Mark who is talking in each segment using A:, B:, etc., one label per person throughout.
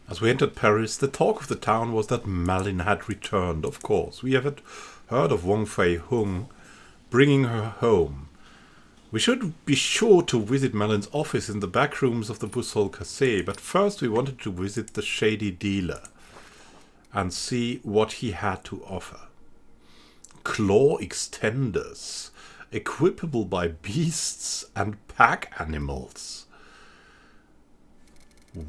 A: As we entered Paris, the talk of the town was that Malin had returned, of course. We had heard of Wang Fei Hung bringing her home. We should be sure to visit Malin's office in the back rooms of the Boussole Cassé, but first we wanted to visit the shady dealer and see what he had to offer. Claw extenders, equipable by beasts and pack animals.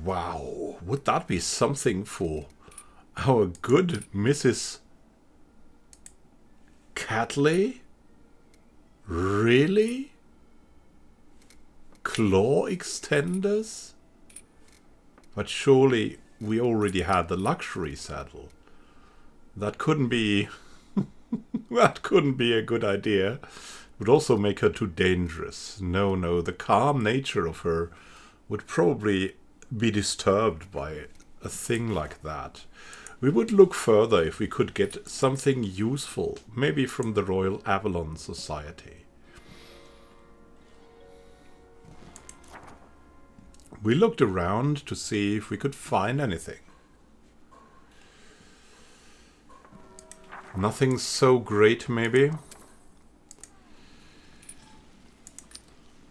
A: Wow, would that be something for our good Mrs. Catley? Really? Claw extenders? But surely we already had the luxury saddle. That couldn't be... that couldn't be a good idea. It would also make her too dangerous. No, the calm nature of her would probably be disturbed by a thing like that. We would look further if we could get something useful, maybe from the Royal Avalon Society. We looked around to see if we could find anything. Nothing so great, maybe.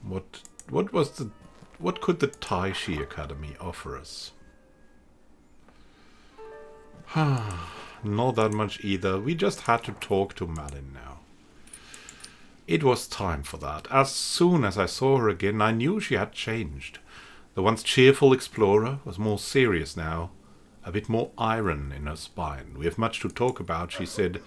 A: What could the Taishi Academy offer us? Not that much either. We just had to talk to Malin now. It was time for that. As soon as I saw her again, I knew she had changed. The once cheerful explorer was more serious now, a bit more iron in her spine. We have much to talk about, she said,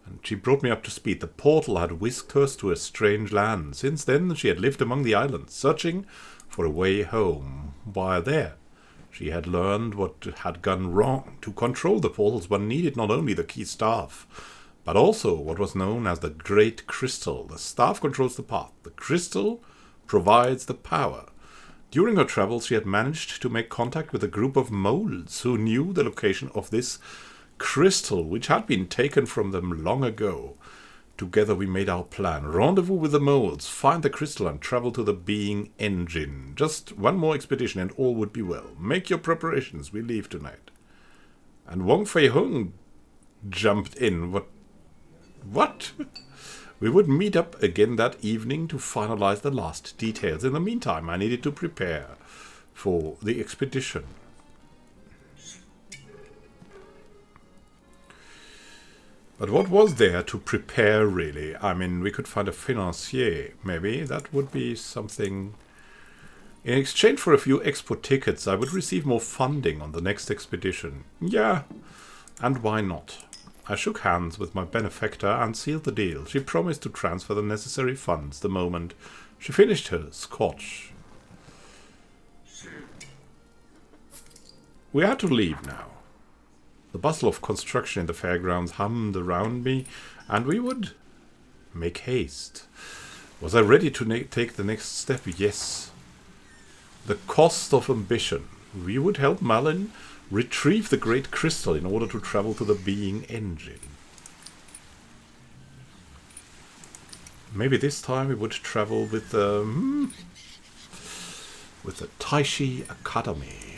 A: and she brought me up to speed. The portal had whisked us to a strange land. Since then, she had lived among the islands, searching for a way home. While there, she had learned what had gone wrong. To control the portals, one needed not only the key staff, but also what was known as the Great Crystal. The staff controls the path. The crystal provides the power. During her travels, she had managed to make contact with a group of moles who knew the location of this crystal, which had been taken from them long ago. Together we made our plan. Rendezvous with the moles, find the crystal and travel to the Being Engine. Just one more expedition and all would be well. Make your preparations, we leave tonight. And Wang Fei Hung jumped in. What? We would meet up again that evening to finalize the last details. In the meantime, I needed to prepare for the expedition. But what was there to prepare, really? I mean, we could find a financier, maybe. That would be something. In exchange for a few export tickets, I would receive more funding on the next expedition. Yeah, and why not? I shook hands with my benefactor and sealed the deal. She promised to transfer the necessary funds the moment she finished her scotch. We had to leave now. The bustle of construction in the fairgrounds hummed around me, and we would make haste. Was I ready to take the next step? Yes. The cost of ambition. We would help Malin retrieve the Great Crystal in order to travel to the Being Engine. Maybe this time we would travel with the Taishi Academy.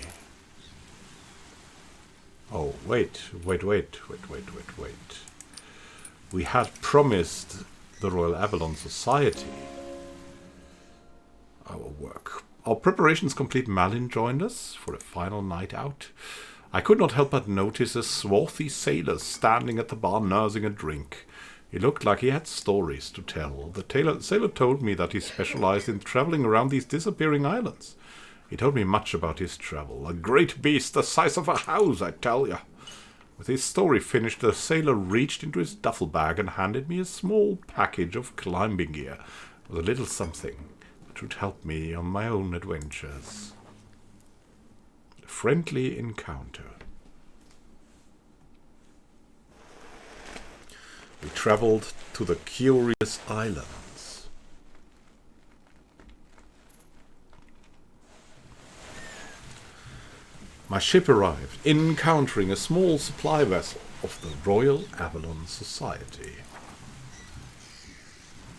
A: Oh, wait. We had promised the Royal Avalon Society our work. Our preparations complete, Malin joined us for a final night out. I could not help but notice a swarthy sailor standing at the bar nursing a drink. He looked like he had stories to tell. The sailor told me that he specialized in traveling around these disappearing islands. He told me much about his travel. A great beast the size of a house, I tell ya. With his story finished, the sailor reached into his duffel bag and handed me a small package of climbing gear with a little something that would help me on my own adventures. A friendly encounter. We traveled to the Curious Islands. My ship arrived, encountering a small supply vessel of the Royal Avalon Society.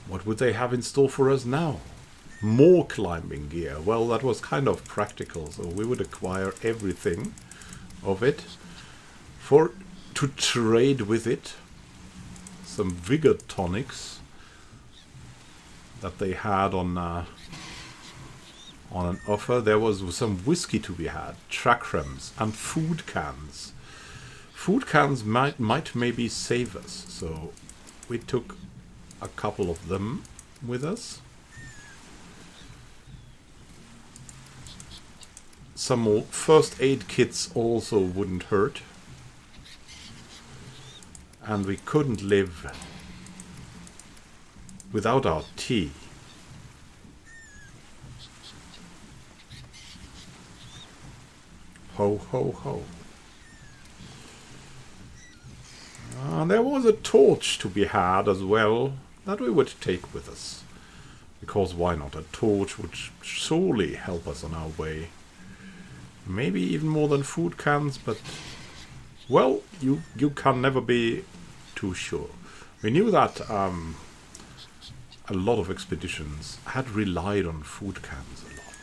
A: What would they have in store for us now? More climbing gear. Well, that was kind of practical, so we would acquire everything of it for to trade with it some vigor tonics that they had on an offer. There was some whiskey to be had, chakrams, and food cans. Food cans might maybe save us, so we took a couple of them with us. Some more first aid kits also wouldn't hurt. And we couldn't live without our tea. Ho, ho, ho. And there was a torch to be had as well that we would take with us. Because why not? A torch would surely help us on our way. Maybe even more than food cans, but... well, you can never be too sure. We knew that a lot of expeditions had relied on food cans a lot.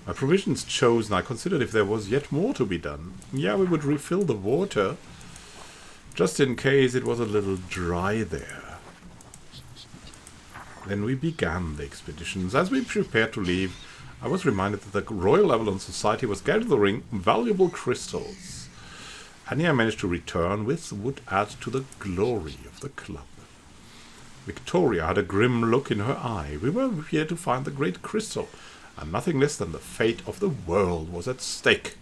A: My provisions chosen, I considered if there was yet more to be done. Yeah, we would refill the water, just in case it was a little dry there. Then we began the expeditions. As we prepared to leave, I was reminded that the Royal Avalon Society was gathering valuable crystals. Any I managed to return with would add to the glory of the club. Victoria had a grim look in her eye. We were here to find the great crystal, and nothing less than the fate of the world was at stake.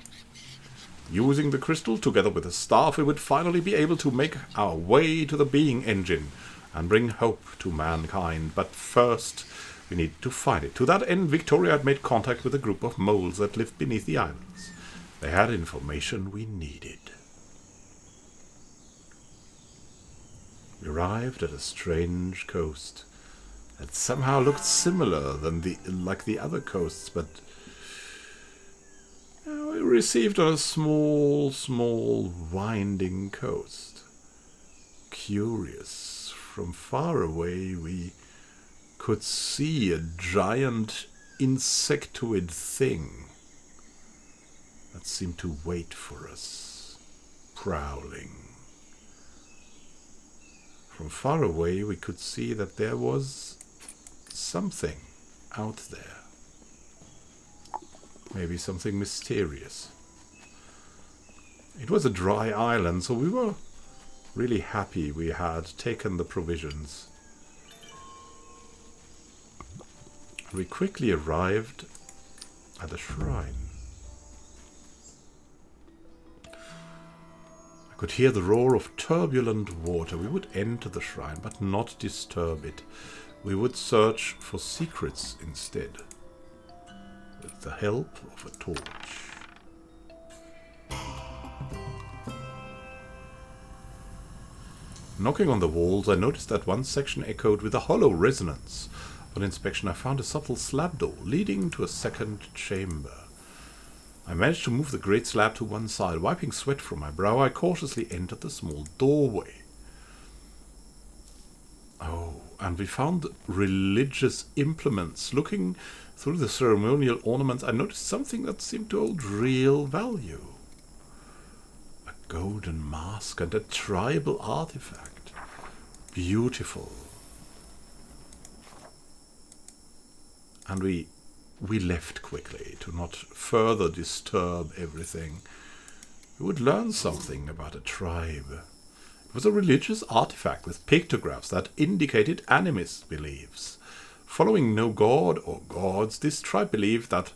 A: Using the crystal, together with the staff, we would finally be able to make our way to the being engine and bring hope to mankind. But first, we need to find it. To that end, Victoria had made contact with a group of moles that lived beneath the islands. They had information we needed. We arrived at a strange coast that somehow looked similar like the other coasts, but we received on a small, winding coast. Curious, from far away we could see a giant insectoid thing that seemed to wait for us, prowling. From far away we could see that there was something out there. Maybe something mysterious. It was a dry island, so we were really happy we had taken the provisions. We quickly arrived at the shrine. I could hear the roar of turbulent water. We would enter the shrine, but not disturb it. We would search for secrets instead, with the help of a torch. Knocking on the walls, I noticed that one section echoed with a hollow resonance. On inspection, I found a subtle slab door leading to a second chamber. I managed to move the great slab to one side. Wiping sweat from my brow, I cautiously entered the small doorway. Oh, and we found religious implements. Looking through the ceremonial ornaments, I noticed something that seemed to hold real value. A golden mask and a tribal artifact. Beautiful. And we left quickly to not further disturb everything. We would learn something about a tribe. It was a religious artifact with pictographs that indicated animist beliefs. Following no god or gods, this tribe believed that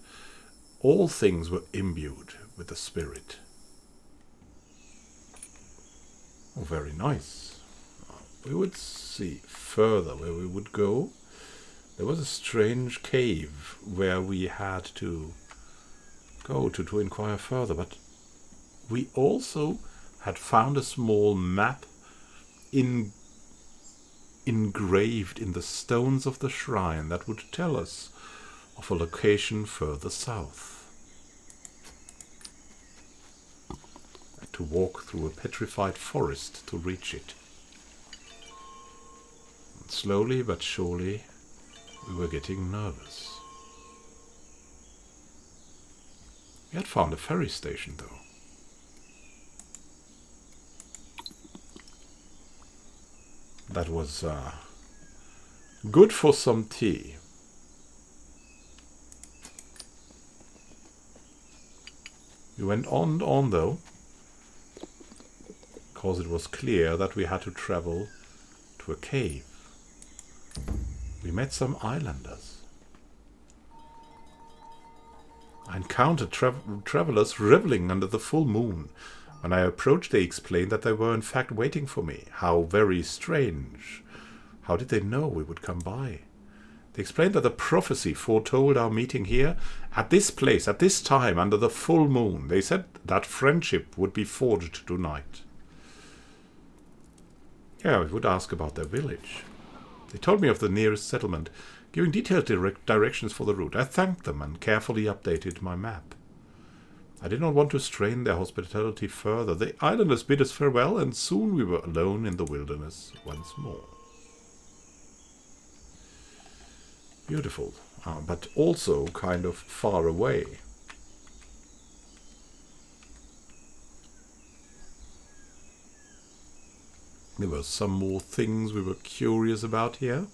A: all things were imbued with the spirit. Oh, very nice. We would see further where we would go. There was a strange cave where we had to go to inquire further, but we also had found a small map engraved in the stones of the shrine that would tell us of a location further south. I had to walk through a petrified forest to reach it. And slowly but surely, we were getting nervous. We had found a ferry station, though. that was good for some tea. We went on though, because it was clear that we had to travel to a cave. We met some islanders. I encountered travelers reveling under the full moon. When I approached, they explained that they were in fact waiting for me. How very strange. How did they know we would come by? They explained that the prophecy foretold our meeting here, at this place, at this time, under the full moon. They said that friendship would be forged tonight. Yeah, we would ask about their village. They told me of the nearest settlement, giving detailed directions for the route. I thanked them and carefully updated my map. I did not want to strain their hospitality further. The islanders bid us farewell, and soon we were alone in the wilderness once more. Beautiful, but also kind of far away. There were some more things we were curious about here.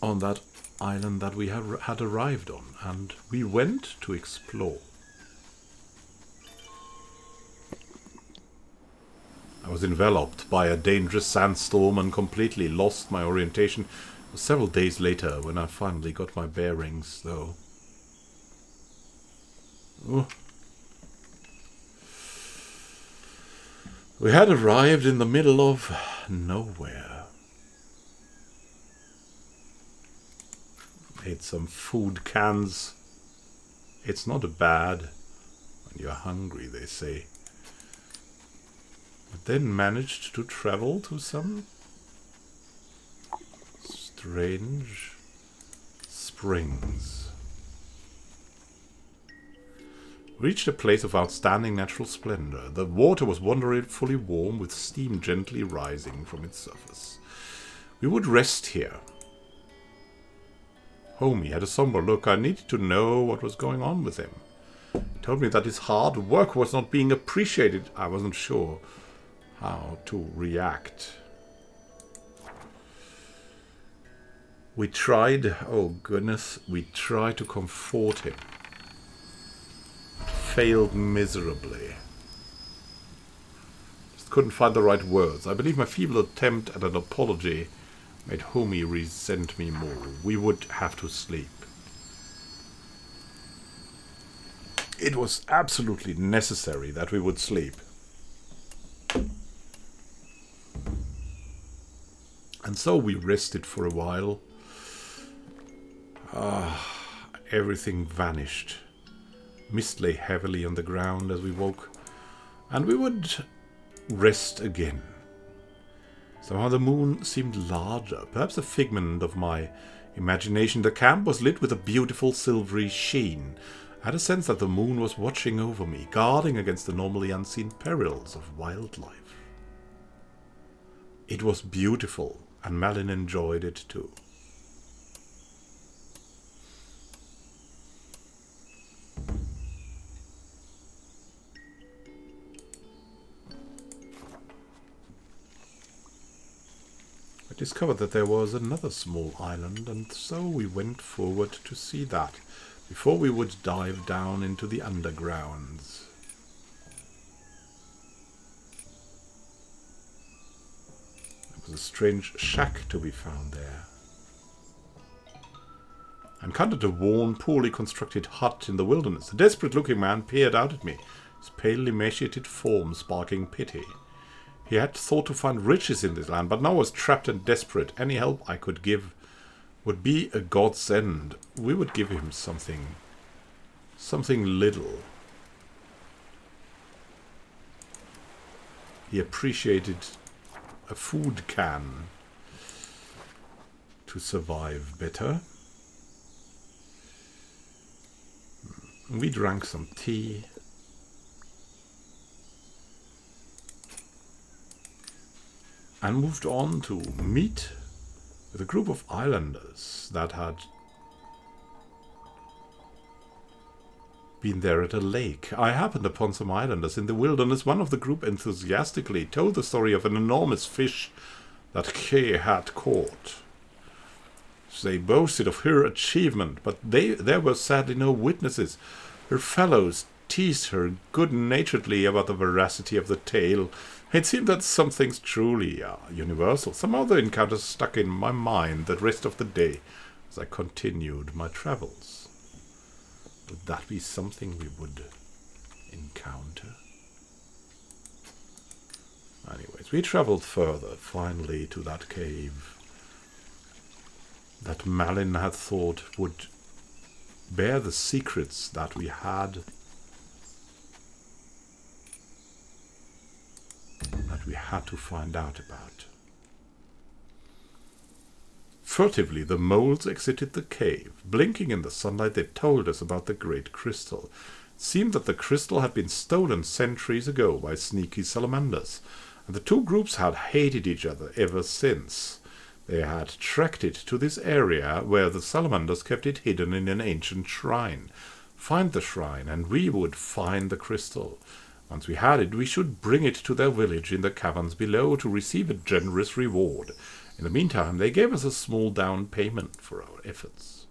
A: On that island that we had arrived on, and we went to explore. I was enveloped by a dangerous sandstorm and completely lost my orientation. It was several days later when I finally got my bearings, though. Oh. We had arrived in the middle of nowhere. Ate some food cans. It's not bad when you're hungry, they say. But then managed to travel to some strange springs. Reached a place of outstanding natural splendor. The water was wonderfully warm, with steam gently rising from its surface. We would rest here. Homie had a somber look. I needed to know what was going on with him. He told me that his hard work was not being appreciated. I wasn't sure how to react. We tried, oh goodness, we tried to comfort him. Failed miserably. Just couldn't find the right words. I believe my feeble attempt at an apology made Homie resent me more. We would have to sleep. It was absolutely necessary that we would sleep. And so we rested for a while. Everything vanished. Mist lay heavily on the ground as we woke, and we would rest again. Somehow the moon seemed larger, perhaps a figment of my imagination. The camp was lit with a beautiful silvery sheen. I had a sense that the moon was watching over me, guarding against the normally unseen perils of wildlife. It was beautiful, and Malin enjoyed it too. I discovered that there was another small island, and so we went forward to see that, before we would dive down into the undergrounds. There was a strange shack to be found there. I encountered a worn, poorly constructed hut in the wilderness. A desperate-looking man peered out at me, his pale, emaciated form sparking pity. He had thought to find riches in this land, but now was trapped and desperate. Any help I could give would be a godsend. We would give him something little. He appreciated a food can to survive better. We drank some tea. And moved on to meet with a group of islanders that had been there at a lake. I happened upon some islanders in the wilderness. One of the group enthusiastically told the story of an enormous fish that Kay had caught. They boasted of her achievement, but there were sadly no witnesses. Her fellows teased her good-naturedly about the veracity of the tale. It seemed that some things truly are universal. Some other encounters stuck in my mind the rest of the day as I continued my travels. Would that be something we would encounter? Anyways, we traveled further, finally to that cave that Malin had thought would bear the secrets that we had to find out about. Furtively, the moles exited the cave. Blinking in the sunlight, they told us about the great crystal. It seemed that the crystal had been stolen centuries ago by sneaky salamanders, and the two groups had hated each other ever since. They had trekked it to this area where the salamanders kept it hidden in an ancient shrine. Find the shrine, and we would find the crystal. Once we had it, we should bring it to their village in the caverns below to receive a generous reward. In the meantime, they gave us a small down payment for our efforts.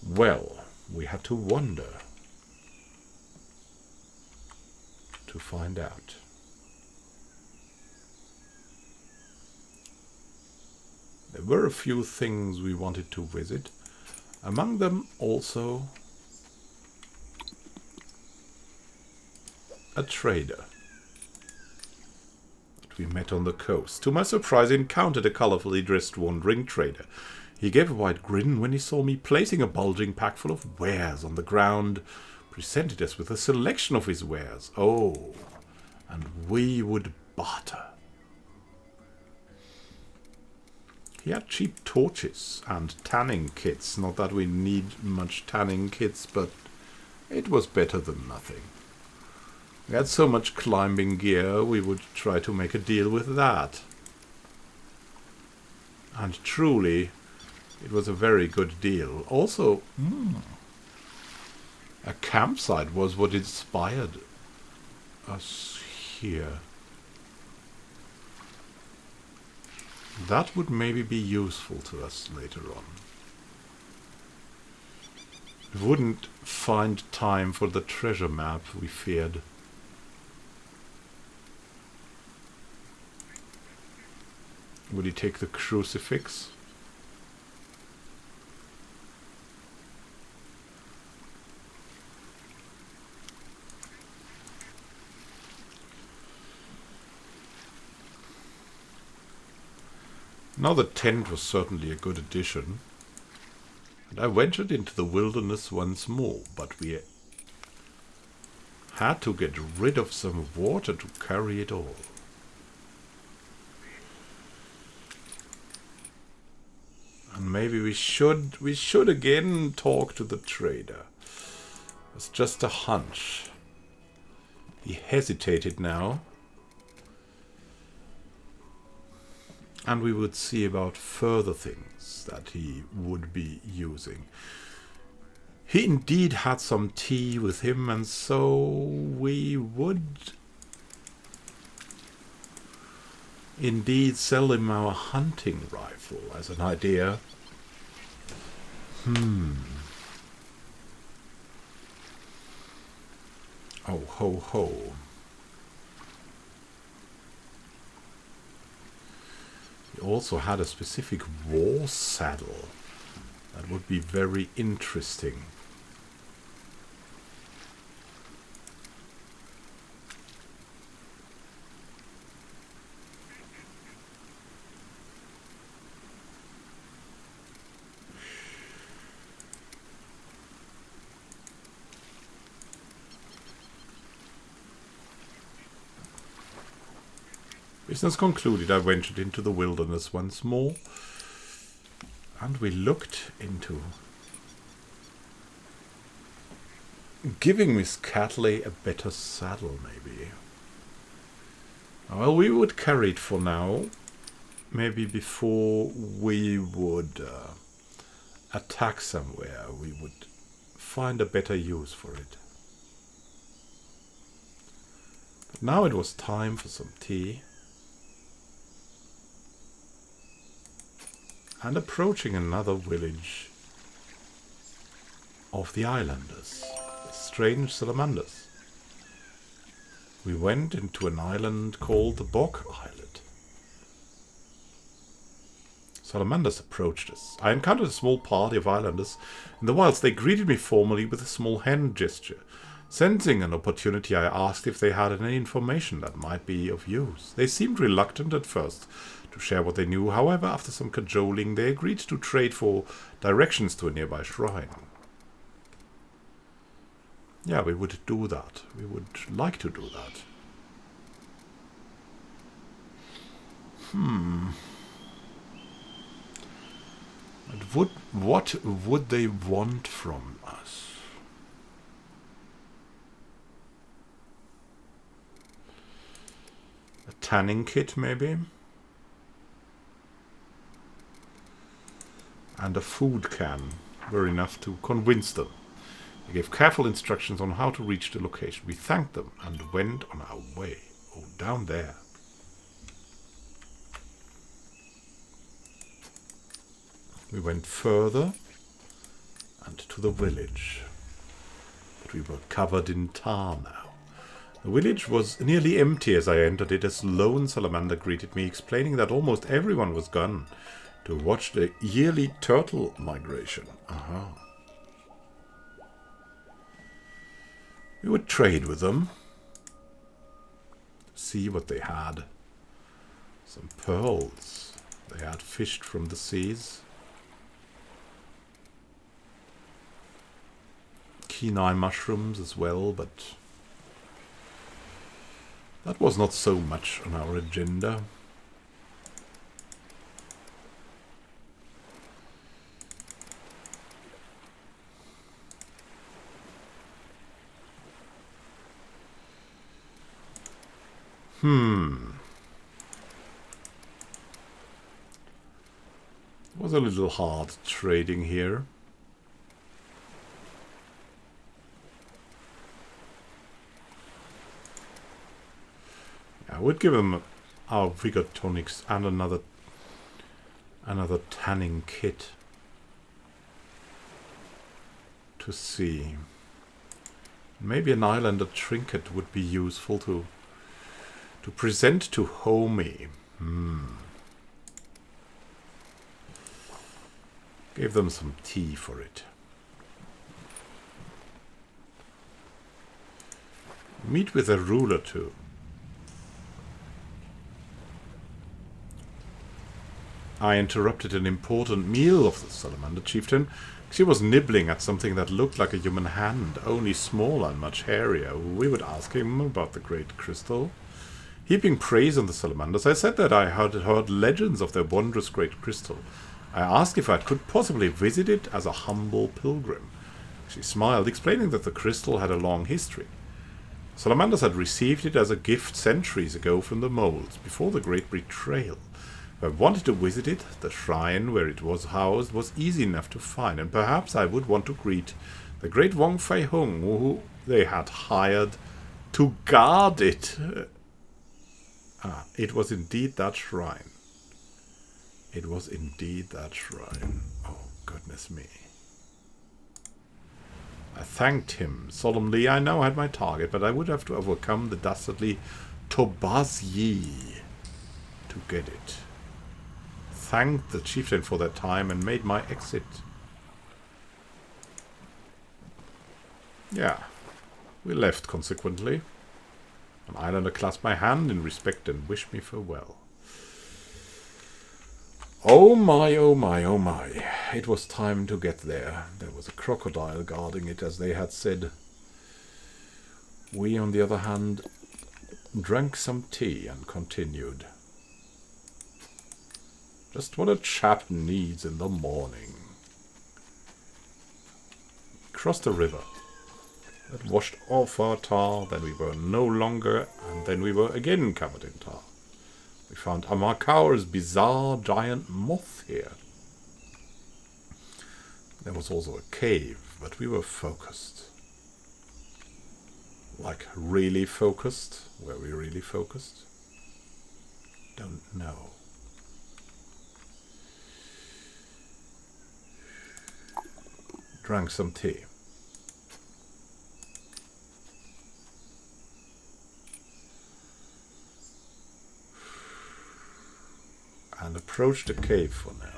A: Well, we had to wander to find out. There were a few things we wanted to visit. Among them also a trader that we met on the coast. To my surprise, I encountered a colorfully dressed wandering trader. He gave a wide grin when he saw me placing a bulging pack full of wares on the ground, presented us with a selection of his wares. Oh, and we would barter. He had cheap torches and tanning kits. Not that we need much tanning kits, but it was better than nothing. We had so much climbing gear, we would try to make a deal with that. And truly, it was a very good deal. Also, a campsite was what inspired us here. That would maybe be useful to us later on. We wouldn't find time for the treasure map, we feared. Would he take the crucifix? Now the tent was certainly a good addition, and I ventured into the wilderness once more, but we had to get rid of some water to carry it all. And maybe we should again talk to the trader. It's just a hunch. He hesitated now. And we would see about further things that he would be using. He indeed had some tea with him, and so we would indeed sell him our hunting rifle as an idea. Oh, ho, ho. He also had a specific war saddle. That would be very interesting. Business concluded, I ventured into the wilderness once more, and we looked into giving Miss Catley a better saddle, maybe. Well, we would carry it for now. Maybe before we would attack somewhere, we would find a better use for it. But now it was time for some tea. And approaching another village of the islanders, the strange salamanders. We went into an island called the Bog Islet. Salamanders approached us. I encountered a small party of islanders in the wilds. They greeted me formally with a small hand gesture. Sensing an opportunity, I asked if they had any information that might be of use. They seemed reluctant at first to share what they knew. However, after some cajoling, they agreed to trade for directions to a nearby shrine. Yeah, we would do that. We would like to do that. But what would they want from us? A tanning kit, maybe? And a food can were enough to convince them. We gave careful instructions on how to reach the location. We thanked them and went on our way. Oh, down there. We went further and to the village. But we were covered in tar now. The village was nearly empty as I entered it. A lone salamander greeted me, explaining that almost everyone was gone to watch the yearly turtle migration. We would trade with them, see what they had. Some pearls they had fished from the seas. Kenai mushrooms as well, but that was not so much on our agenda. It was a little hard trading here. I would give him our vigor tonics and another tanning kit to see. Maybe an islander trinket would be useful to present to Homie. Gave them some tea for it. Meet with a ruler too. I interrupted an important meal of the salamander chieftain. She was nibbling at something that looked like a human hand, only smaller and much hairier. We would ask him about the great crystal. Heaping praise on the salamanders, I said that I had heard legends of their wondrous great crystal. I asked if I could possibly visit it as a humble pilgrim. She smiled, explaining that the crystal had a long history. Salamanders had received it as a gift centuries ago from the moles, before the great betrayal. If I wanted to visit it, the shrine where it was housed was easy enough to find, and perhaps I would want to greet the great Wong Fei Hung, who they had hired to guard it. It was indeed that shrine. It was indeed that shrine. Oh, goodness me. I thanked him solemnly. I now had my target, but I would have to overcome the dastardly Tobazyi to get it. Thanked the chieftain for their time and made my exit. Yeah, we left consequently. An islander clasped my hand in respect and wished me farewell. Oh my, oh my, oh my. It was time to get there. There was a crocodile guarding it, as they had said. We, on the other hand, drank some tea and continued. Just what a chap needs in the morning. Crossed a river that washed off our tar, then we were no longer, and then we were again covered in tar. We found Amakaur's bizarre giant moth here. There was also a cave, but we were focused. Like, really focused? Were we really focused? Don't know. Drank some tea. And approached the cave for now.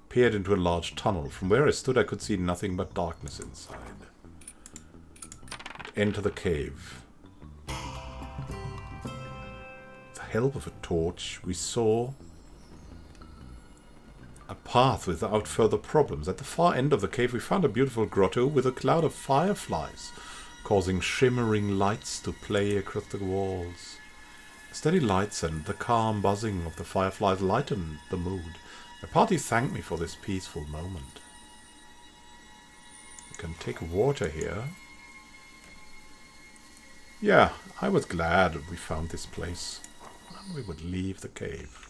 A: Peered into a large tunnel. From where I stood I could see nothing but darkness inside. Enter the cave. With the help of a torch we saw a path without further problems. At the far end of the cave we found a beautiful grotto with a cloud of fireflies, causing shimmering lights to play across the walls. Steady lights and the calm buzzing of the fireflies lightened the mood. The party thanked me for this peaceful moment. We can take water here. Yeah, I was glad we found this place. We would leave the cave.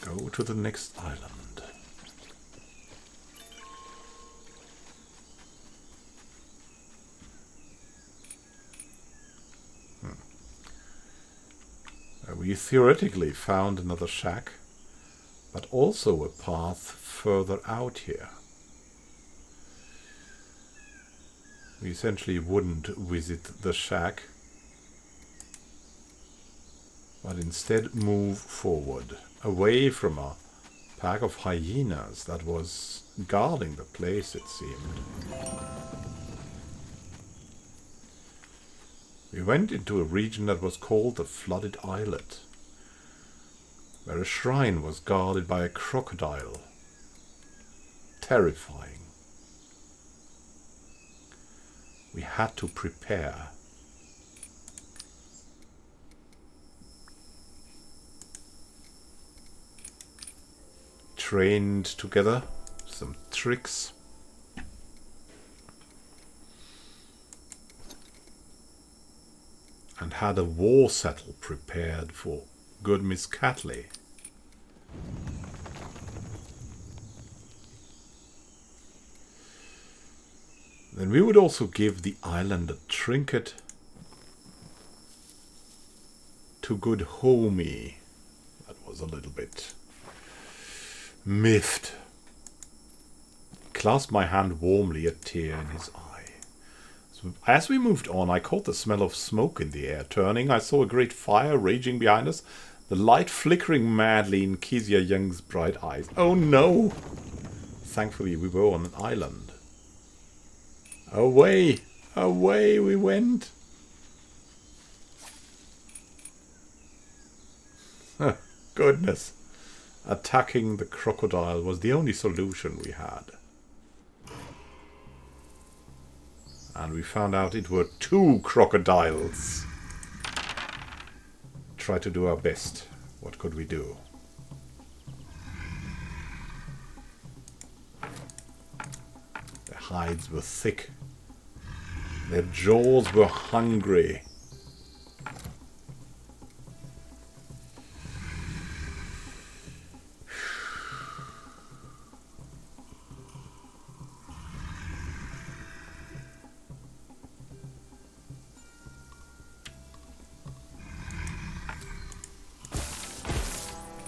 A: Go to the next island. We theoretically found another shack, but also a path further out here. We essentially wouldn't visit the shack, but instead move forward, away from a pack of hyenas that was guarding the place, it seemed. We went into a region that was called the Flooded Islet, where a shrine was guarded by a crocodile. Terrifying. We had to prepare. Trained together, some tricks. And had a war settle prepared for good Miss Catley. Then we would also give the island a trinket to good homie. That was a little bit miffed. Clasped my hand warmly, a tear in his eye. As we moved on, I caught the smell of smoke in the air. Turning, I saw a great fire raging behind us, the light flickering madly in Kezia Young's bright eyes. Oh no! Thankfully, we were on an island. Away! Away we went! Goodness. Attacking the crocodile was the only solution we had. And we found out it were 2 crocodiles. Try to do our best. What could we do? Their hides were thick. Their jaws were hungry.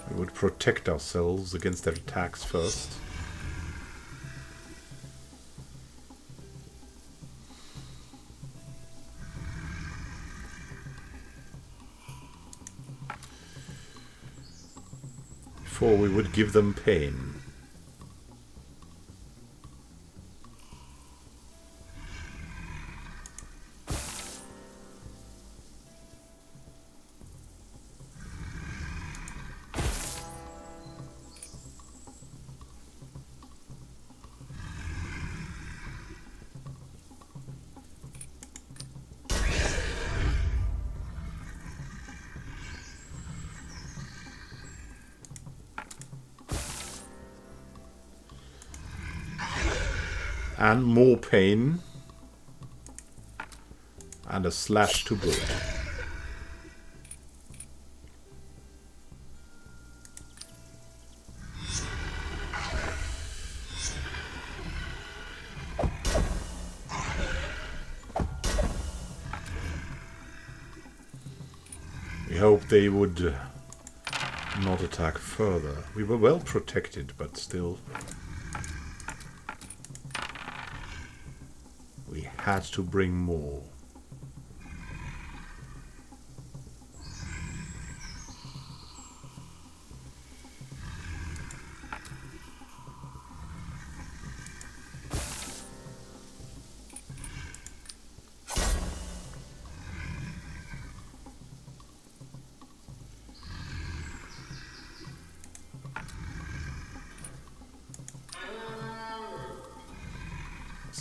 A: We would protect ourselves against their attacks first. Before we would give them pain. And more pain. And a slash to boot. hoped they would not attack further. We were well protected, but still. We had to bring more.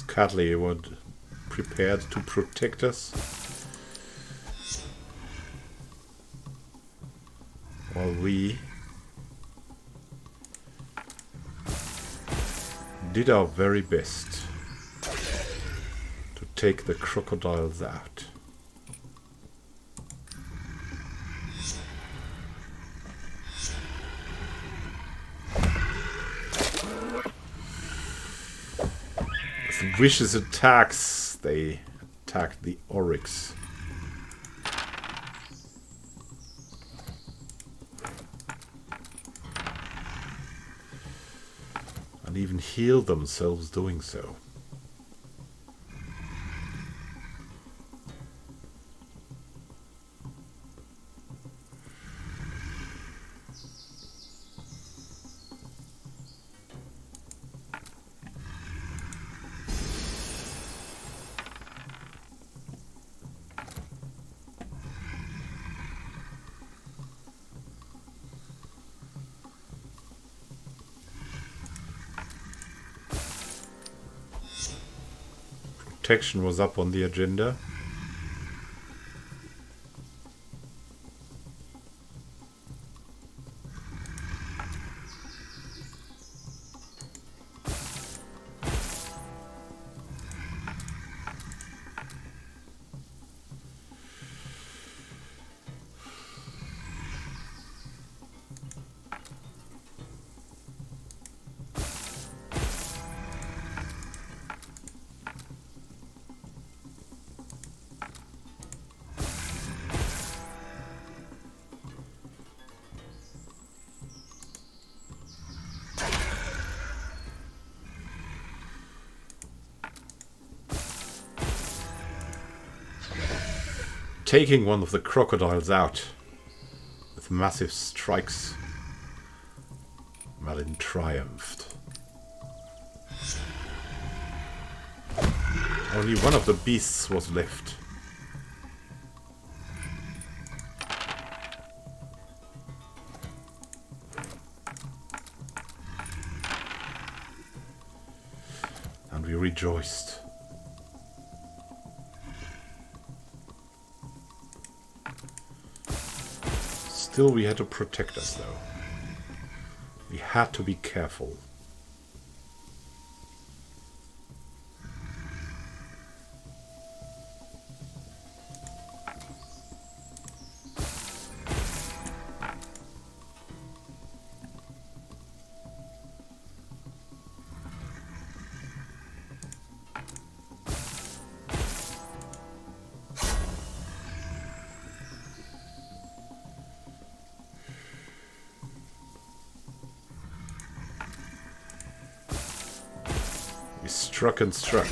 A: Catley was prepared to protect us, while we did our very best to take the crocodiles out. Vicious attacks, they attacked the oryx. And even healed themselves doing so. Protection was up on the agenda. Taking one of the crocodiles out with massive strikes, Malin triumphed. Only one of the beasts was left. And we rejoiced. Still, we had to protect us, though. We had to be careful. We struck and struck.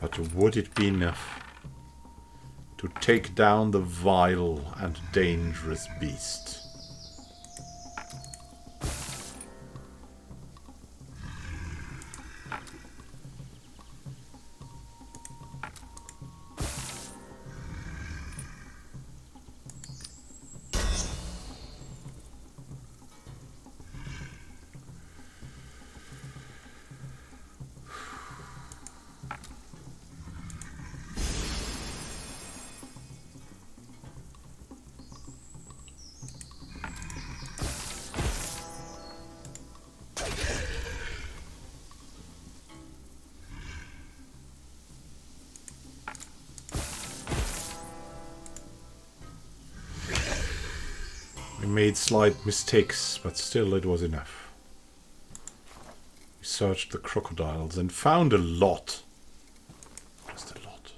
A: But would it be enough to take down the vile and dangerous beast? made slight mistakes, but still it was enough. We searched the crocodiles and found a lot. Just a lot.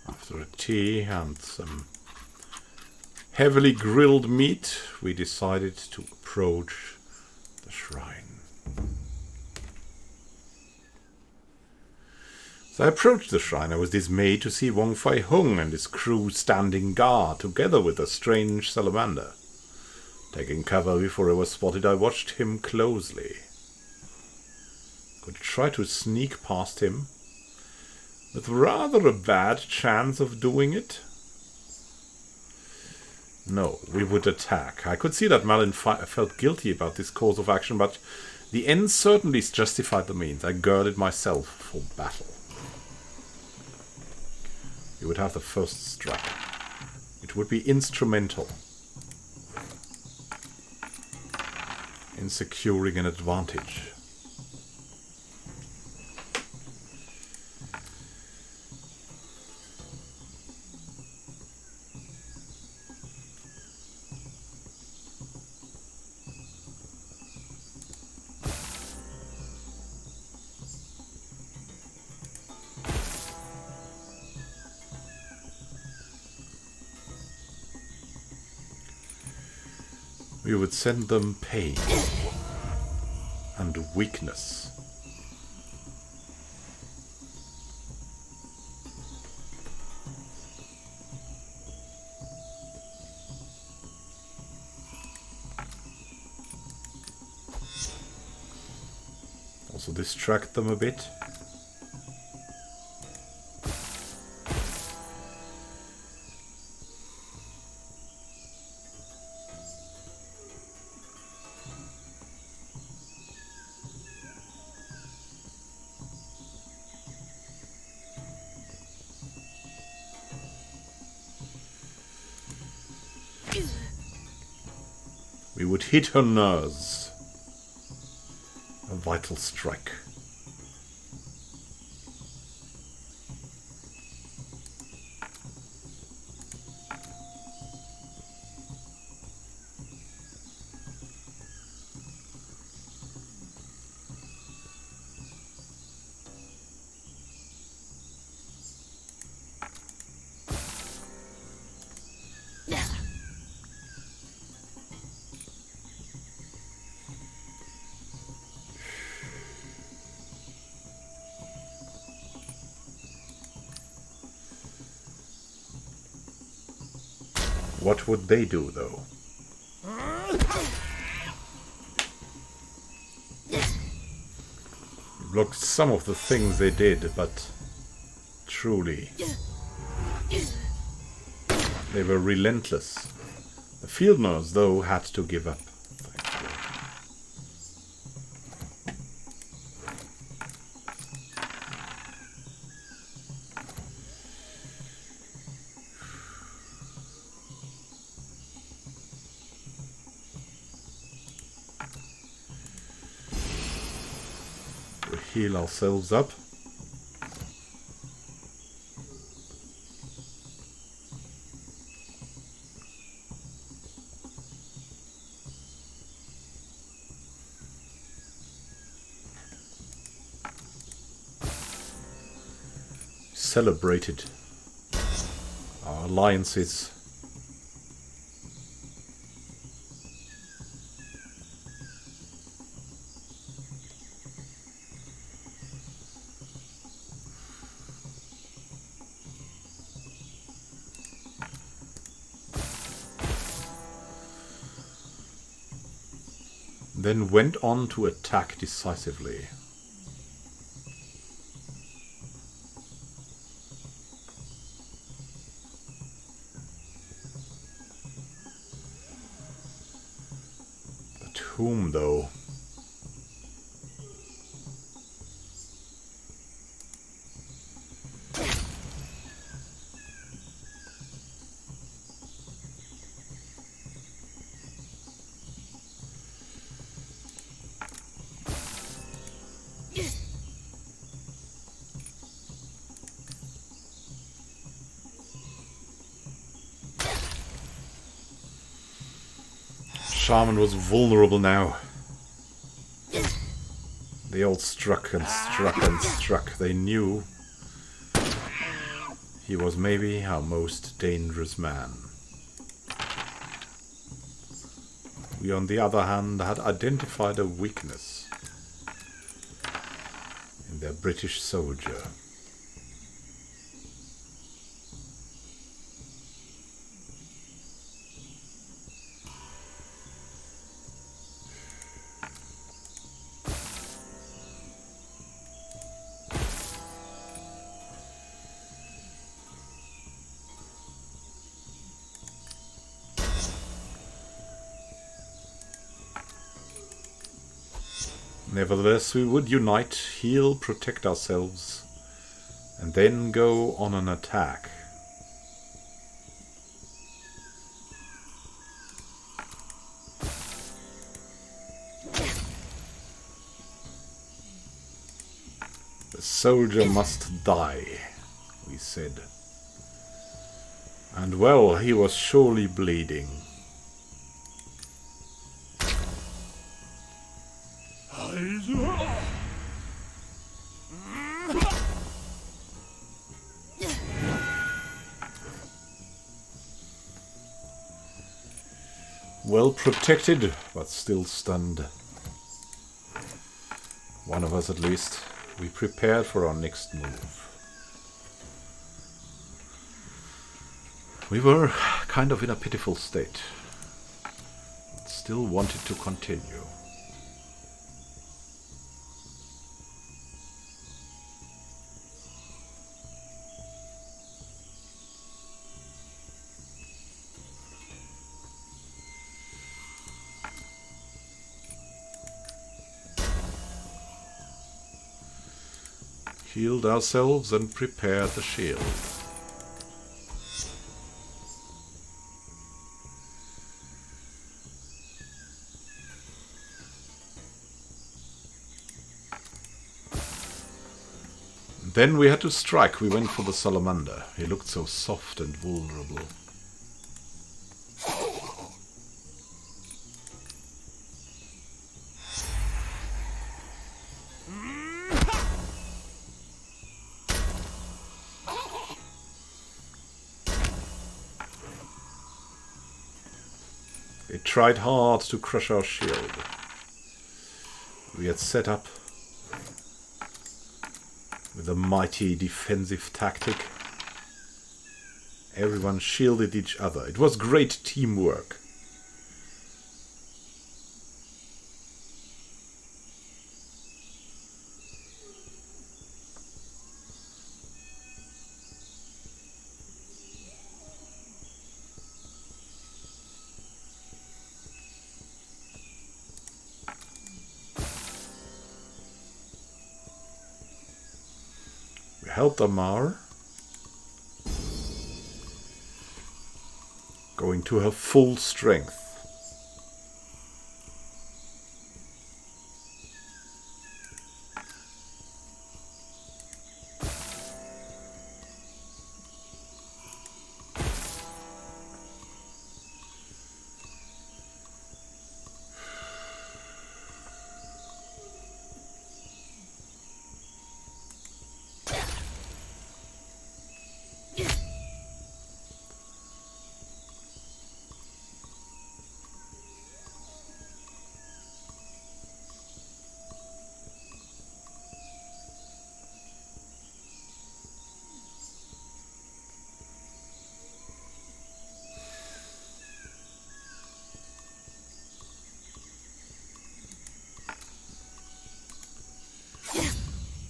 A: After a tea and some heavily grilled meat, we decided to approach the shrine. As I approached the shrine, I was dismayed to see Wong Fai Hung and his crew standing guard, together with a strange salamander. Taking cover before I was spotted, I watched him closely. Could try to sneak past him, with rather a bad chance of doing it. No, we would attack. I could see that Malin felt guilty about this course of action, but the end certainly justified the means. I girded myself for battle. We would have the first strike. It would be instrumental in securing an advantage. We would send them pain and weakness. Also distract them a bit. We would hit her nerves. A vital strike. What would they do, though? Blocked some of the things they did, but truly, they were relentless. The field nurse, though, had to give up. Heal ourselves up. Celebrated our alliances. Then went on to attack decisively. But whom, though? shaman was vulnerable now. They all struck and struck and struck. They knew he was maybe our most dangerous man. We, on the other hand, had identified a weakness in their British soldier. Nevertheless, we would unite, heal, protect ourselves, and then go on an attack. The soldier must die, we said. And well, he was surely bleeding. Well protected, but still stunned. One of us at least. We prepared for our next move. We were kind of in a pitiful state. Still wanted to continue. Healed ourselves and prepared the shield. Then we had to strike. We went for the salamander. He looked so soft and vulnerable. They tried hard to crush our shield. We had set up with a mighty defensive tactic. Everyone shielded each other. It was great teamwork. Helped Amar, going to her full strength.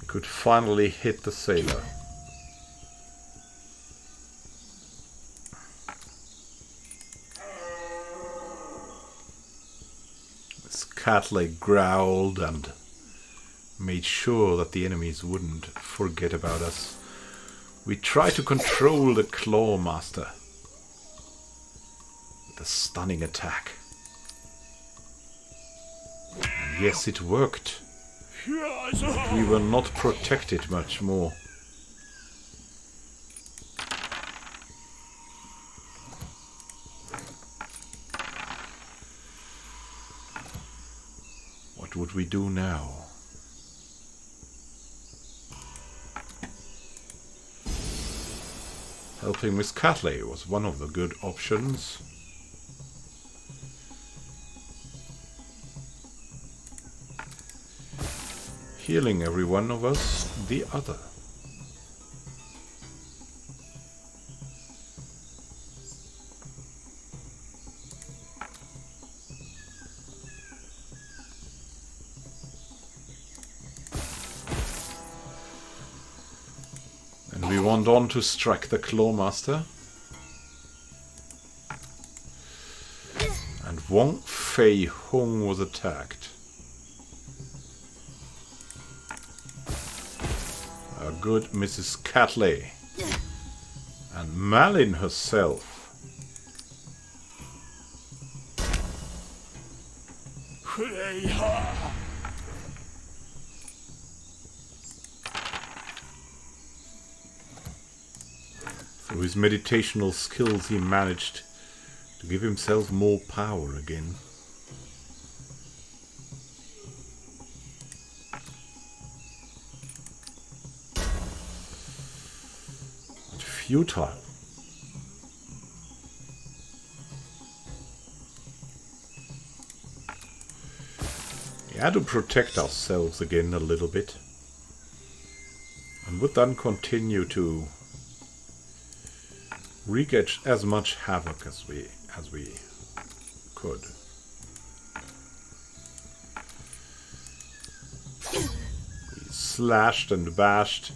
A: Could finally hit the sailor. This cat-like growled and made sure that the enemies wouldn't forget about us. We tried to control the Claw Master with a stunning attack. And yes, it worked. We were not protected much more. would we do now? Helping Miss Catley was one of the good options. Healing every one of us, the other. And we went on to strike the Clawmaster. And Wong Fei Hung was attacked. Our good Mrs. Catley. And Malin herself. Through his meditational skills he managed to give himself more power again. But futile. We had to protect ourselves again a little bit. And would then continue to wreak as much havoc as we could. We slashed and bashed.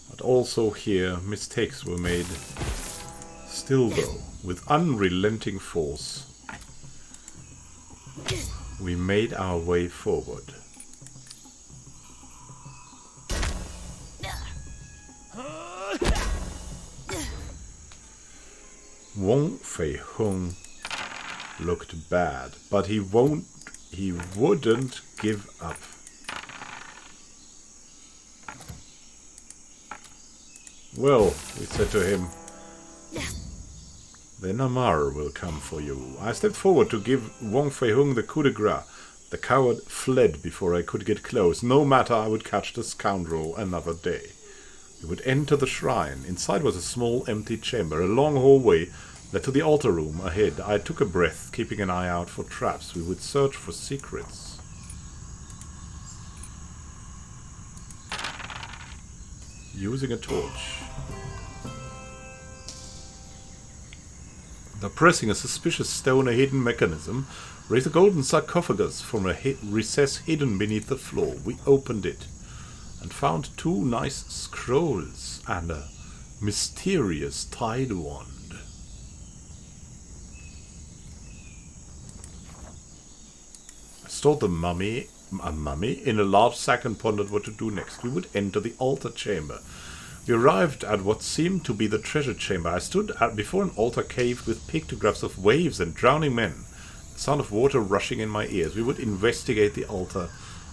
A: But also here mistakes were made. Still though, with unrelenting force, we made our way forward. Wong Fei Hung looked bad, but he wouldn't give up. Well, we said to him, then Amar will come for you. I stepped forward to give Wong Fei Hung the coup de grace. The coward fled before I could get close. No matter, I would catch the scoundrel another day. We would enter the shrine. Inside was a small empty chamber. A long hallway led to the altar room ahead. I took a breath, keeping an eye out for traps. We would search for secrets. Using a torch. By pressing a suspicious stone, a hidden mechanism raised a golden sarcophagus from a recess hidden beneath the floor. We opened it and found two nice scrolls and a mysterious tide wand. I stored the mummy in a large sack and pondered what to do next. We would enter the altar chamber. We arrived at what seemed to be the treasure chamber. I stood before an altar caved with pictographs of waves and drowning men. The sound of water rushing in my ears. We would investigate the altar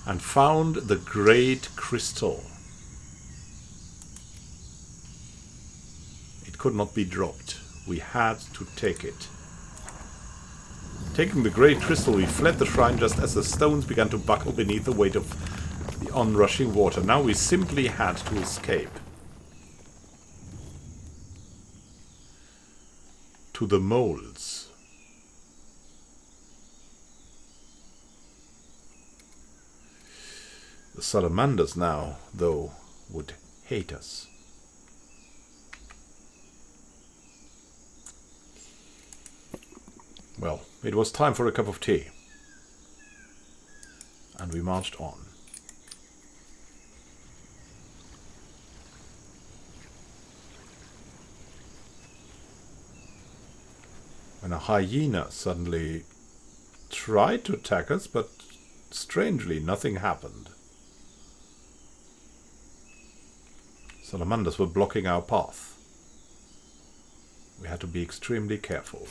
A: and found the great crystal. It could not be dropped. We had to take it. Taking the great crystal, we fled the shrine just as the stones began to buckle beneath the weight of the onrushing water. Now we simply had to escape. To the moles. The salamanders now, though, would hate us. Well, it was time for a cup of tea. And we marched on. When a hyena suddenly tried to attack us, but strangely nothing happened. Salamanders were blocking our path. We had to be extremely careful.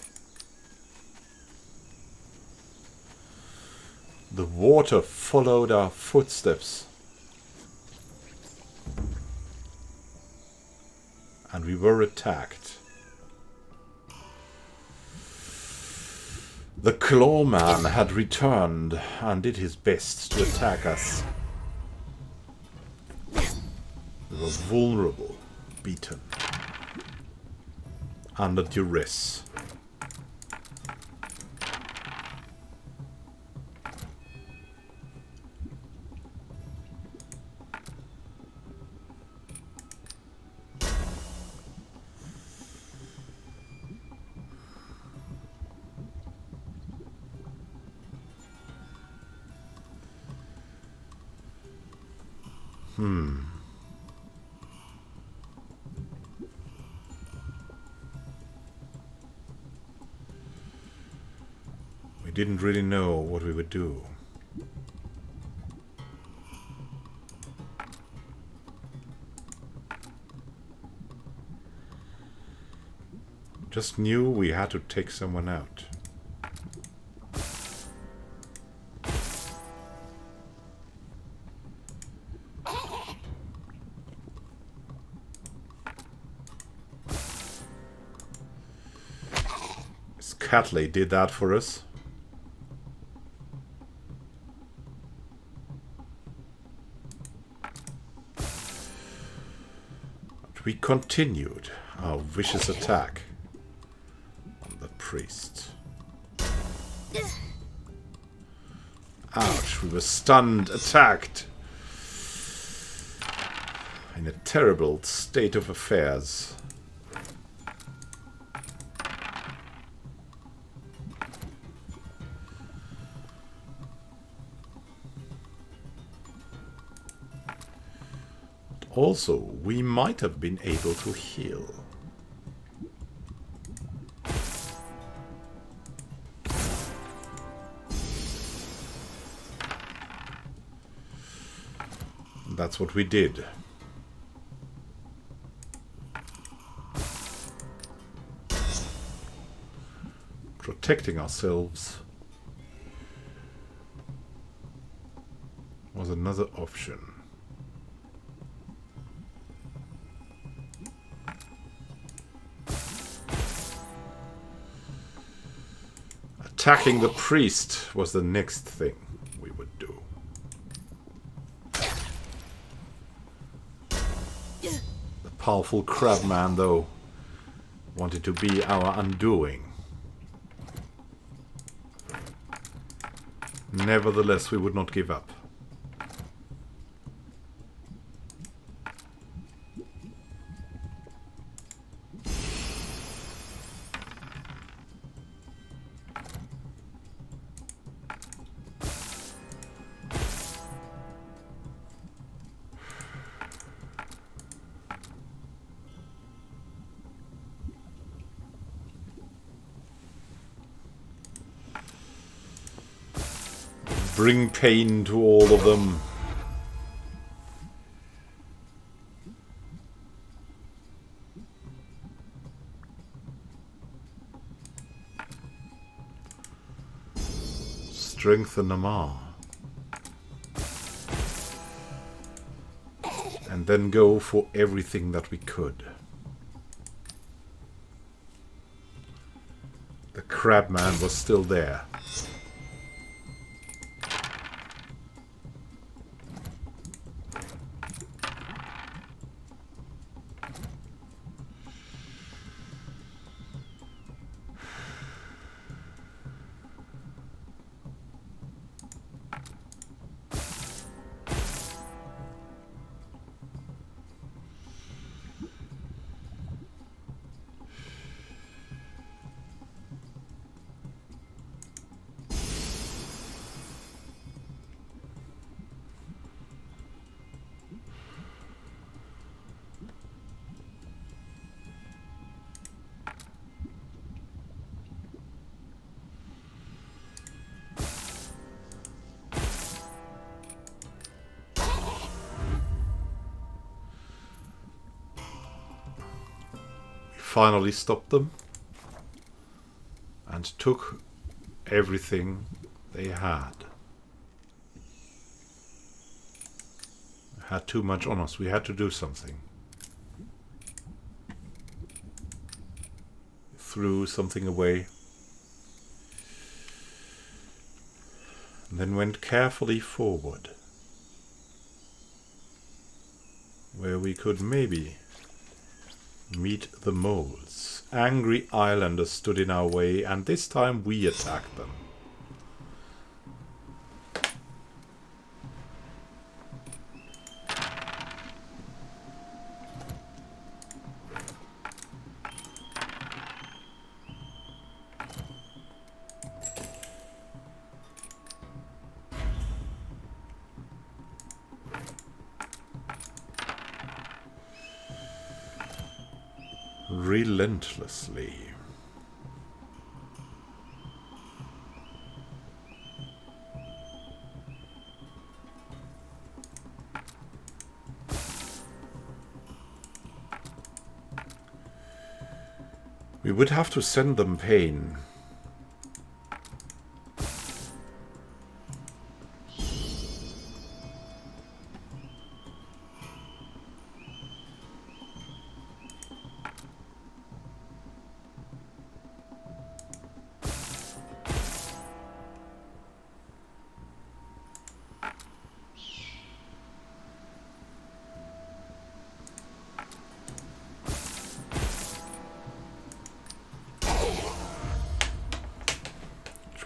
A: The water followed our footsteps. And we were attacked. The Clawman had returned and did his best to attack us. We were vulnerable, beaten, under duress. We didn't really know what we would do. Just knew we had to take someone out. Catley did that for us. But we continued our vicious attack on the priest. Ouch, we were stunned, attacked. In a terrible state of affairs. Also, we might have been able to heal. That's what we did. Protecting ourselves was another option. Attacking the priest was the next thing we would do. The powerful crabman, though, wanted to be our undoing. Nevertheless, we would not give up. Bring pain to all of them. Strengthen Amar. And then go for everything that we could. The crabman was still there. Finally stopped them and took everything they had. had too much on us. We had to do something. Threw something away. And then went carefully forward. Where we could maybe meet the moles. Angry islanders stood in our way, and this time we attacked them. Relentlessly. We would have to send them pain.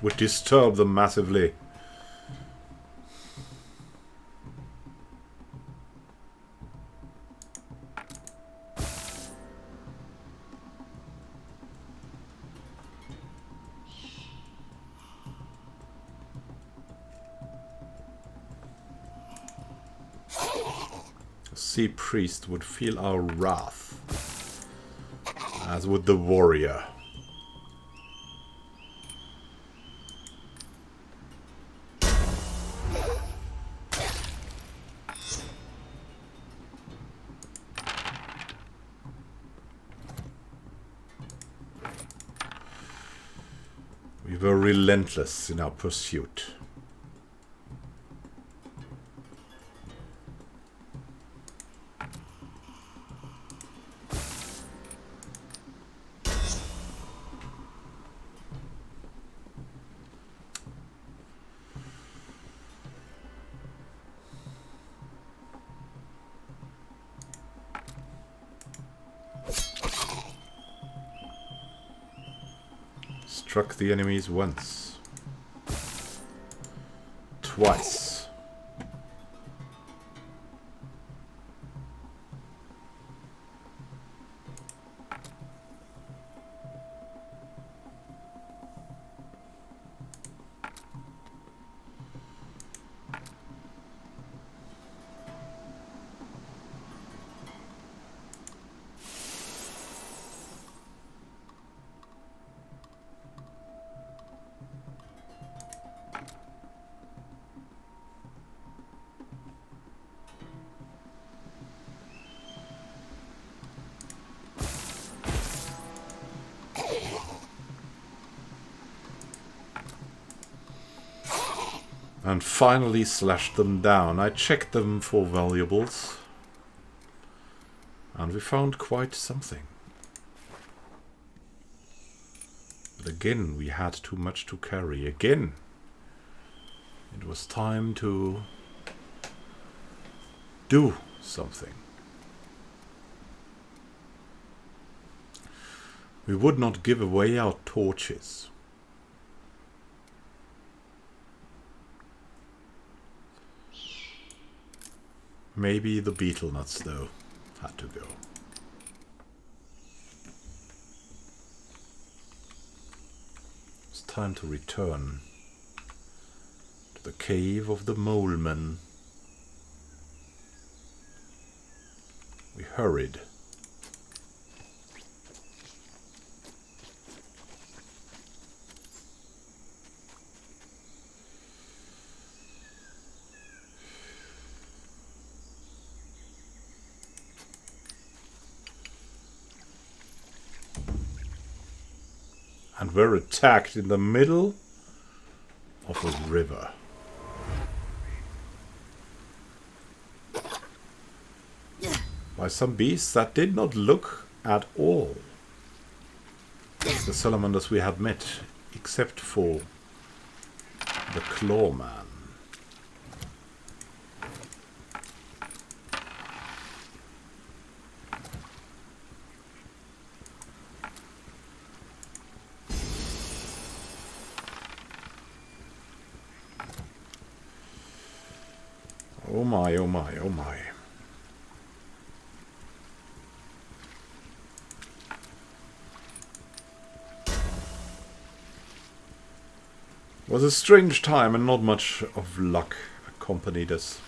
A: Would disturb them massively. A sea priest would feel our wrath, as would the warrior. We were relentless in our pursuit. Struck the enemies once. Twice. And finally slashed them down. I checked them for valuables. And we found quite something. But again, we had too much to carry. Again, it was time to do something. We would not give away our torches. Maybe the beetle nuts, though, had to go. It's time to return to the cave of the molemen. We hurried. And were attacked in the middle of a river. by some beasts that did not look at all like the salamanders we had met, except for the Clawman. Oh my, oh my, oh my. It was a strange time and not much of luck accompanied us.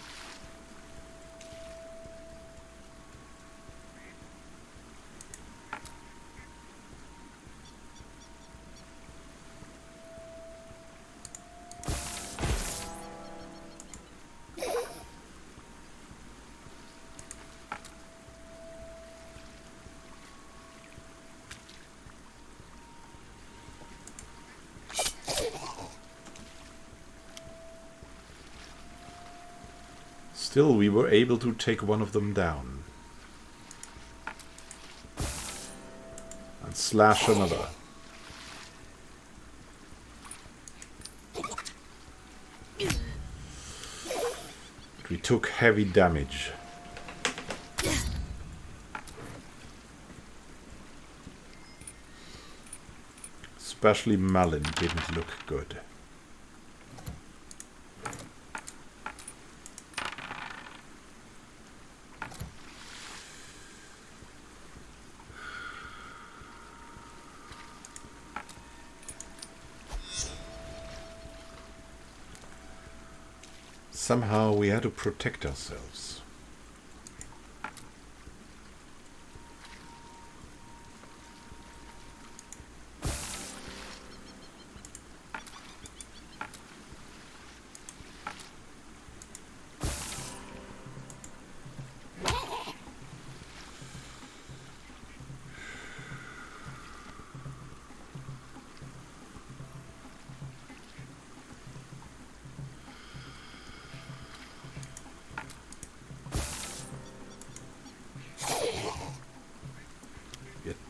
A: Still, we were able to take one of them down. And slash another. But we took heavy damage. Especially Malin didn't look good. Somehow we had to protect ourselves.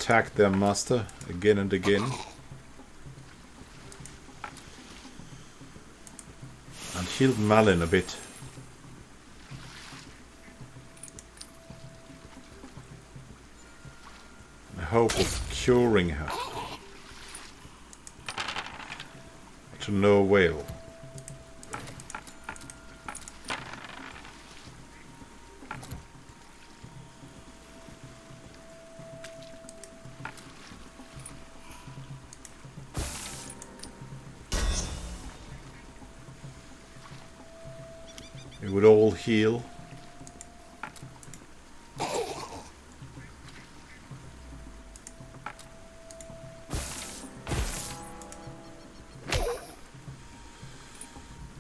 A: Attacked their master again and again. And healed Malin a bit. In the hope of curing her. To no avail. It would all heal.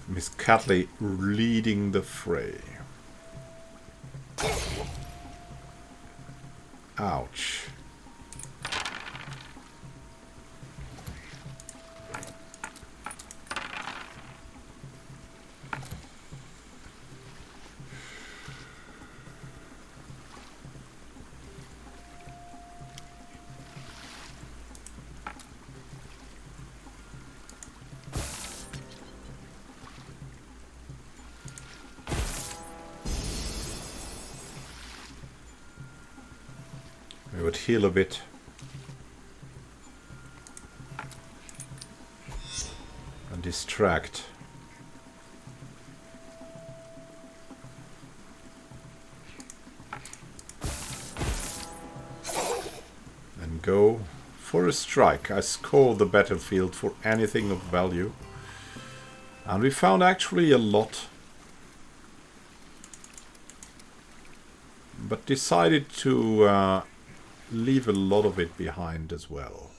A: Miss Catley leading the fray. Ouch. We would heal a bit. And distract. And go for a strike. I score the battlefield for anything of value. And we found actually a lot. But decided to leave a lot of it behind as well.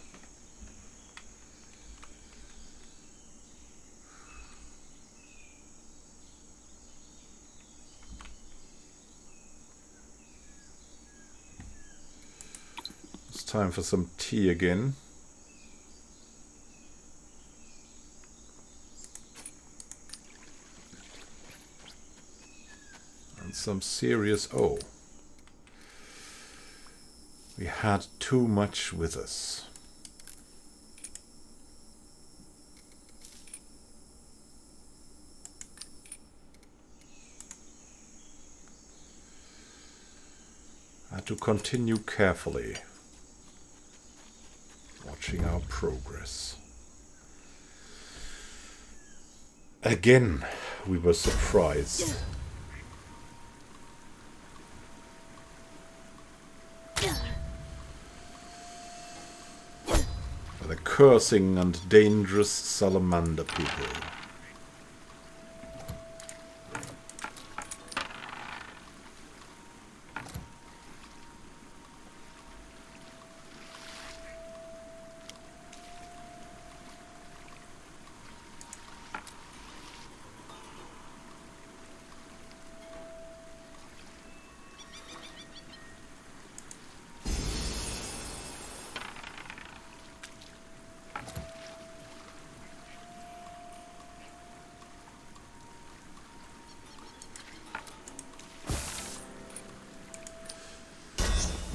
A: It's time for some tea again. And some serious... Oh. We had too much with us. I had to continue carefully, watching our progress. Again, we were surprised. By the cursing and dangerous salamander people.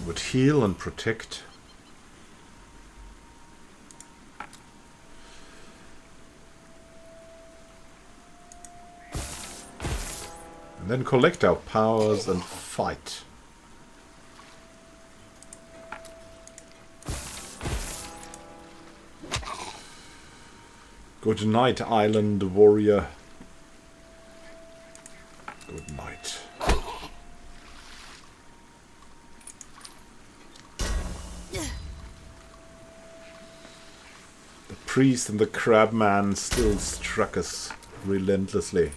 A: Would heal and protect. And then collect our powers and fight. Good night, island warrior. Good night. The priest and the crabman still struck us relentlessly.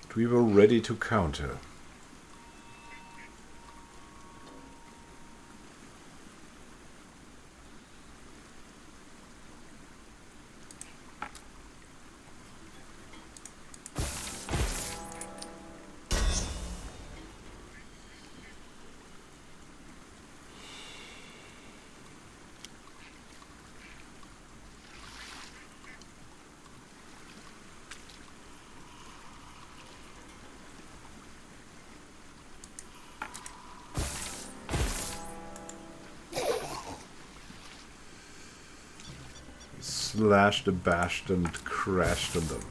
A: But we were ready to counter. Slashed, bashed, and crashed on them.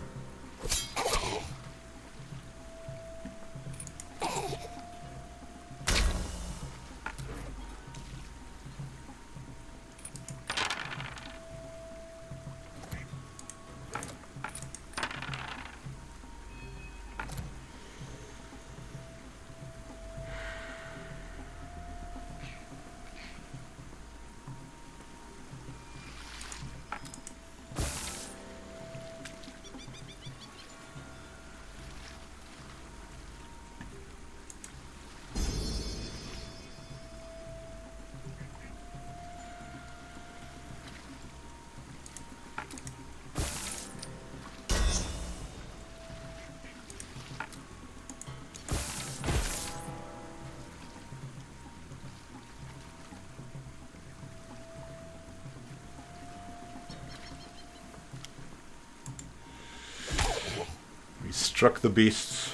A: Struck the beasts.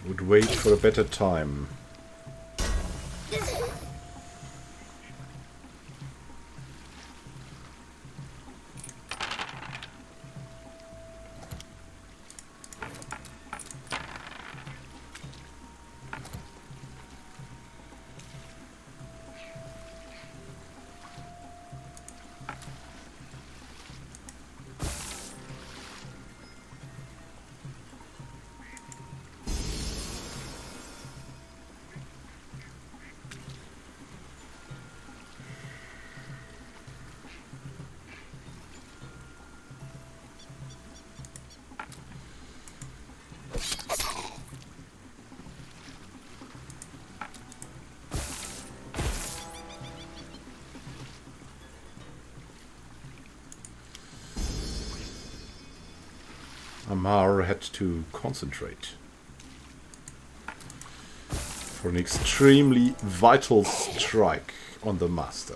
A: Would wait for a better time. Amar had to concentrate. for an extremely vital strike on the master.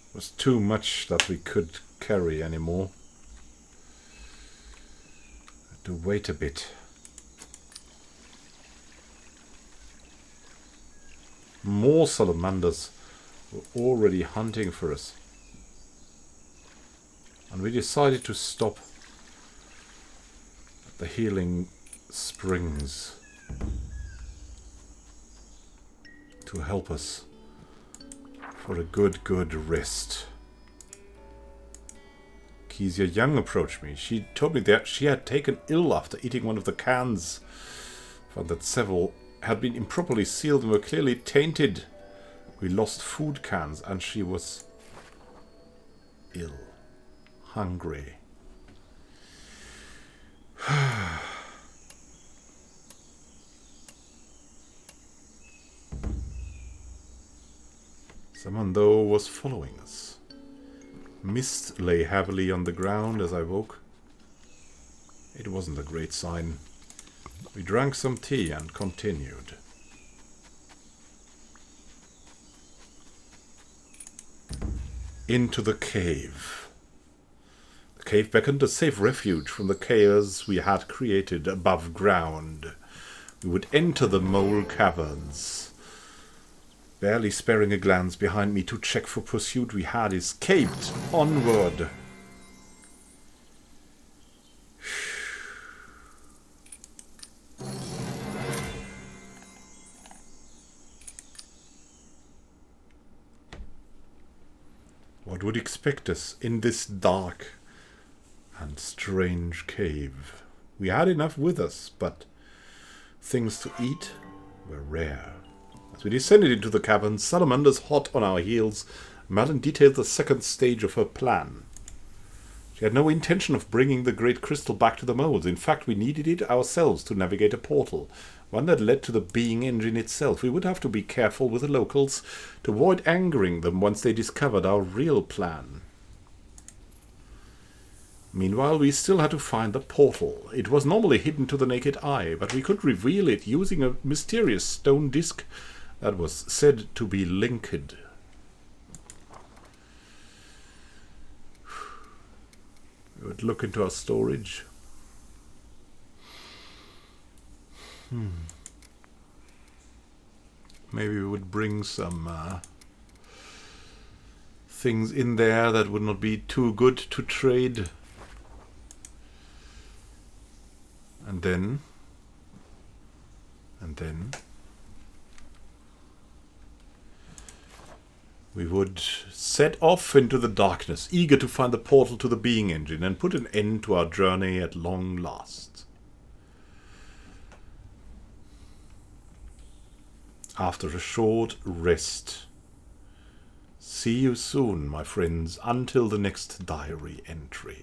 A: It was too much that we could carry anymore. Had to wait a bit. More salamanders were already hunting for us. And we decided to stop at the healing springs to help us for a good rest. Kezia Young approached me. She told me that she had taken ill after eating one of the cans. Found that several had been improperly sealed and were clearly tainted. We lost food cans and she was ill. Hungry. Someone, though, was following us. Mist lay heavily on the ground as I woke. It wasn't a great sign. We drank some tea and continued. Into the cave. The cave beckoned a safe refuge from the chaos we had created above ground. We would enter the mole caverns. Barely sparing a glance behind me to check for pursuit, we had escaped onward. What would expect us in this dark and strange cave? We had enough with us, but things to eat were rare. As we descended into the cavern, salamanders hot on our heels, Malin detailed the second stage of her plan. She had no intention of bringing the great crystal back to the molds. In fact, we needed it ourselves to navigate a portal, one that led to the being engine itself. We would have to be careful with the locals to avoid angering them once they discovered our real plan. Meanwhile, we still had to find the portal. It was normally hidden to the naked eye, but we could reveal it using a mysterious stone disc that was said to be linked. We would look into our storage. Maybe we would bring some things in there that would not be too good to trade. And then we would set off into the darkness, eager to find the portal to the being engine and put an end to our journey at long last. After a short rest. See you soon, my friends, until the next diary entry.